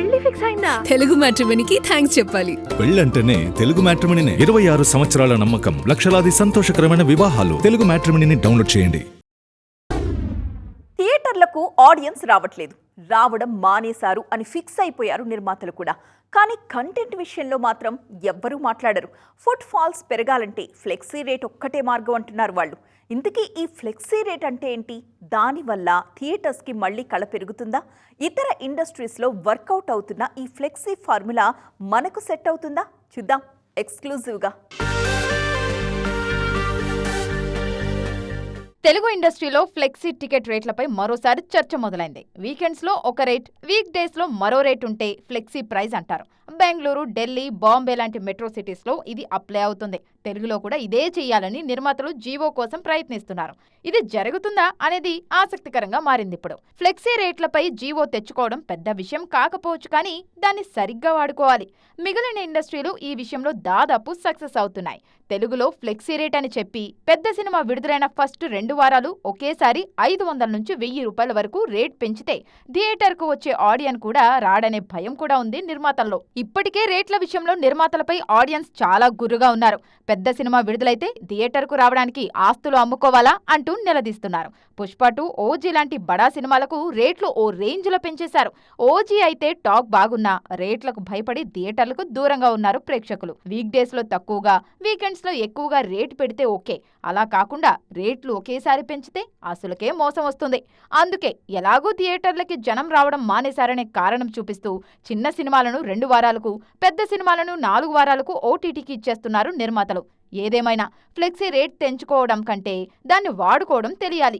పెళ్లి ఫిక్స్ అయిందా? తెలుగు మ్యాట్రిమోనీకి థ్యాంక్స్ చెప్పాలి. పెళ్ళంటేనే తెలుగు మ్యాట్రిమోనీనే. 26 సంవత్సరాల నమ్మకం, లక్షలాది సంతోషకరమైన వివాహాలు. తెలుగు మ్యాట్రిమోనీని డౌన్లోడ్ చేయండి. థియేటర్లకు ఆడియన్స్ రావడం మానేశారు అని ఫిక్స్ అయిపోయారు నిర్మాతలు కూడా. కానీ కంటెంట్ విషయంలో మాత్రం ఎవ్వరూ మాట్లాడరు. ఫుట్ ఫాల్స్ పెరగాలంటే ఫ్లెక్సీ రేట్ ఒక్కటే మార్గం అంటున్నారు వాళ్ళు. ఇంతకీ ఈ ఫ్లెక్సీ రేట్ అంటే ఏంటి? దానివల్ల థియేటర్స్కి మళ్ళీ కళ పెరుగుతుందా? ఇతర ఇండస్ట్రీస్లో వర్కౌట్ అవుతున్న ఈ ఫ్లెక్సీ ఫార్ములా మనకు సెట్ అవుతుందా? చూద్దాం ఎక్స్క్లూజివ్గా. తెలుగు ఇండస్ట్రీలో ఫ్లెక్సీ టికెట్ రేట్లపై మరోసారి చర్చ మొదలైంది. వీకెండ్స్ లో ఒక రేట్, వీక్ డేస్ లో మరో రేట్ ఉంటే ఫ్లెక్సీ ప్రైస్ అంటారు. బెంగళూరు, ఢిల్లీ, బాంబే లాంటి మెట్రో సిటీస్ లో ఇది అప్లై అవుతుంది. తెలుగులో కూడా ఇదే చేయాలని నిర్మాతలు జీవో కోసం ప్రయత్నిస్తున్నారు. ఇది జరుగుతుందా అనేది ఆసక్తికరంగా మారింది. ఇప్పుడు ఫ్లెక్సీ రేట్లపై జీవో తెచ్చుకోవడం పెద్ద విషయం కాకపోవచ్చు, కానీ దాన్ని సరిగ్గా వాడుకోవాలి. మిగిలిన ఇండస్ట్రీలు ఈ విషయంలో దాదాపు సక్సెస్ అవుతున్నాయి. తెలుగులో ఫ్లెక్సీ రేట్ అని చెప్పి పెద్ద సినిమా విడుదలైన ఫస్ట్ 2 వారాలు ఒకేసారి 500 నుంచి 1000 రూపాయల వరకు రేట్ పెంచితే థియేటర్కు వచ్చే ఆడియన్ కూడా రాడనే భయం కూడా ఉంది నిర్మాతల్లో. ఇప్పటికే రేట్ల విషయంలో నిర్మాతలపై ఆడియన్స్ చాలా గుర్రుగా ఉన్నారు. పెద్ద సినిమా విడుదలైతే థియేటర్కు రావడానికి ఆస్తులు అమ్ముకోవాలా అంటూ నిలదీస్తున్నారు. పుష్ప 2, ఓజీ లాంటి బడా సినిమాలకు రేట్లు ఓ రేంజ్లో పెంచేశారు. ఓజీ అయితే టాక్ బాగున్నా రేట్లకు భయపడి థియేటర్లకు దూరంగా ఉన్నారు ప్రేక్షకులు. వీక్ డేస్ లో తక్కువగా, వీకెండ్స్ లో ఎక్కువగా రేటు పెడితే ఓకే. అలా కాకుండా రేట్లు ఒకేసారి పెంచితే అసలుకే మోసం వస్తుంది. అందుకే ఎలాగూ థియేటర్లకి జనం రావడం మానేశారనే కారణం చూపిస్తూ చిన్న సినిమాలను 2 వారాలకు, పెద్ద సినిమాలను 4 వారాలకు ఓటీటీకి ఇచ్చేస్తున్నారు నిర్మాతలు. ఏదేమైనా ఫ్లెక్సీ రేట్ తెంచుకోవడం కంటే దాన్ని వాడుకోవడం తెలియాలి.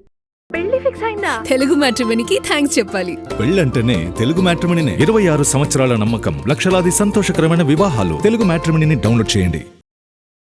పెళ్లి ఫిక్స్ అయిందా? తెలుగు మ్యాట్రిమోనీకి థ్యాంక్స్ చెప్పాలి. పెళ్ళంటేనే తెలుగు మ్యాట్రిమోనీనే. 26 సంవత్సరాల నమ్మకం, లక్షలాది సంతోషకరమైన వివాహాలు. తెలుగు మ్యాట్రిమోనీని డౌన్లోడ్ చేయండి.